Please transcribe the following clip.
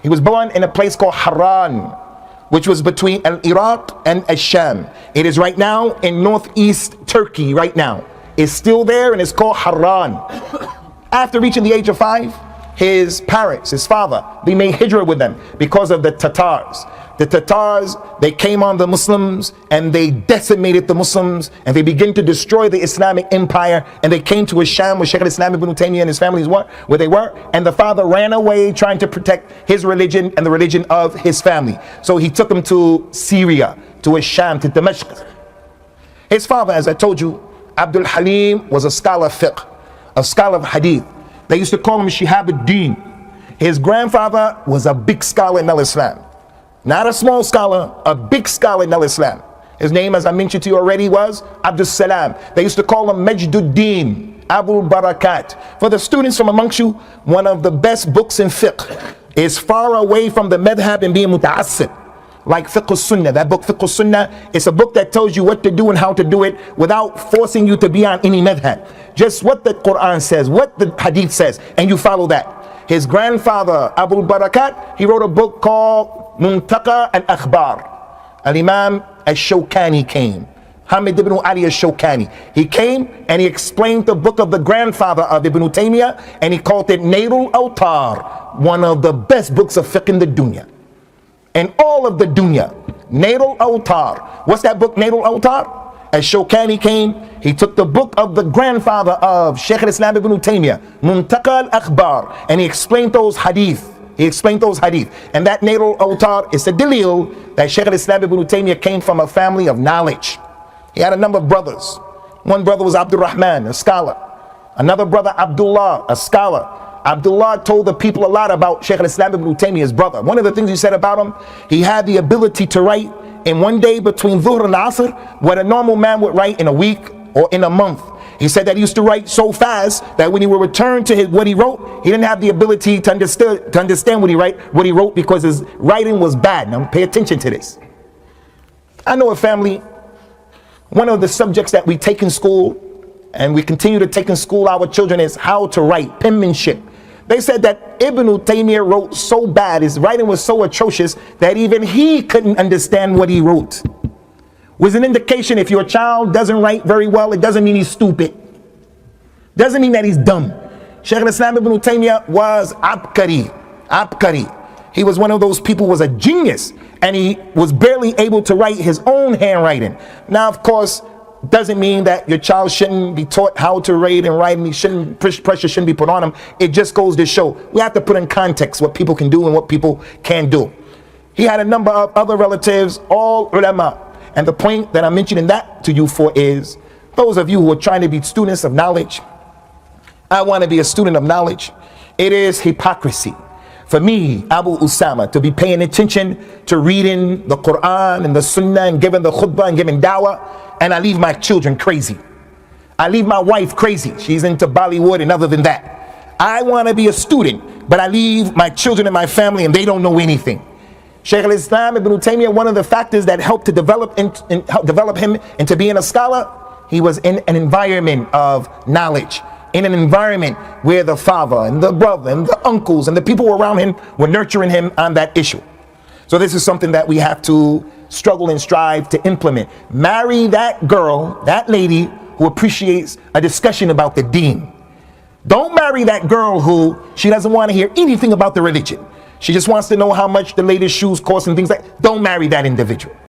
He was born in a place called Haran, which was between Iraq and Sham. It is right now in northeast Turkey right now. It's still there and it's called Haran. After reaching the age of 5, his parents, his father, they made hijrah with them because of the Tatars. The Tatars, they came on the Muslims and they decimated the Muslims and they began to destroy the Islamic empire, and they came to Sham where Shaykh al-Islam ibn Taymiyyah and his families were, where they were, and the father ran away trying to protect his religion and the religion of his family. So he took him to Syria, to Sham, to Damascus. His father, as I told you, Abdul Halim, was a scholar of fiqh, a scholar of hadith. They used to call him Shihab ad-Din. His grandfather was a big scholar in al-Islam. Not a small scholar, a big scholar in al-Islam. His name, as I mentioned to you already, was Abdul Salam. They used to call him Majduddin, Abu Barakat. For the students from amongst you, one of the best books in fiqh is far away from the madhab and being muta'assib. Like Fiqh al-Sunnah, that book Fiqh al-Sunnah, it's a book that tells you what to do and how to do it without forcing you to be on any madhab. Just what the Quran says, what the hadith says, and you follow that. His grandfather, Abu Barakat, he wrote a book called Muntaqa al-Akhbar. Al-Imam al-Shawkani came. Hamid ibn Ali al-Shawkani. He came and he explained the book of the grandfather of Ibn Taymiyyah, and he called it Nailul Awtar, one of the best books of fiqh in the dunya. And all of the dunya, Nailul Awtar. What's that book, Nailul Awtar? As Shawkani came, he took the book of the grandfather of Shaykh al-Islam ibn Taymiyyah, Muntaqa al-Akhbar, and he explained those hadith. He explained those hadith. And that Nailul Awtar is a dalil that Shaykh al-Islam ibn Taymiyyah came from a family of knowledge. He had a number of brothers. One brother was Abdul Rahman, a scholar. Another brother, Abdullah, a scholar. Abdullah told the people a lot about Shaykh al-Islam ibn Taymiyyah, his brother. One of the things he said about him, he had the ability to write in one day between Dhuhr and Asr what a normal man would write in a week or in a month. He said that he used to write so fast that when he would return to what he wrote, he didn't have the ability to understand what he wrote because his writing was bad. Now pay attention to this. I know a family, one of the subjects that we take in school and we continue to take in school our children is how to write, penmanship. They said that Ibn Taymiyyah wrote so bad, his writing was so atrocious that even he couldn't understand what he wrote. Was an indication if your child doesn't write very well, it doesn't mean he's stupid. Doesn't mean that he's dumb. Shaykh al-Islam ibn Taymiyyah was abkari. He was one of those people who was a genius, and he was barely able to write his own handwriting. Now, of course, doesn't mean that your child shouldn't be taught how to read and write, and pressure shouldn't be put on him. It just goes to show we have to put in context what people can do and what people can do. He had a number of other relatives, all ulama. And the point that I'm mentioning that to you for is, those of you who are trying to be students of knowledge, I want to be a student of knowledge. It is hypocrisy for me, Abu Usama, to be paying attention to reading the Quran and the Sunnah and giving the khutbah and giving dawah, and I leave my children crazy. I leave my wife crazy. She's into Bollywood, and other than that, I want to be a student, but I leave my children and my family and they don't know anything. Shaykh al-Islam ibn Taymiyyah, one of the factors that helped to develop him into being a scholar, he was in an environment of knowledge, in an environment where the father and the brother and the uncles and the people around him were nurturing him on that issue. So this is something that we have to struggle and strive to implement. Marry that girl, that lady who appreciates a discussion about the deen. Don't marry that girl who she doesn't want to hear anything about the religion. She just wants to know how much the latest shoes cost and things like that. Don't marry that individual.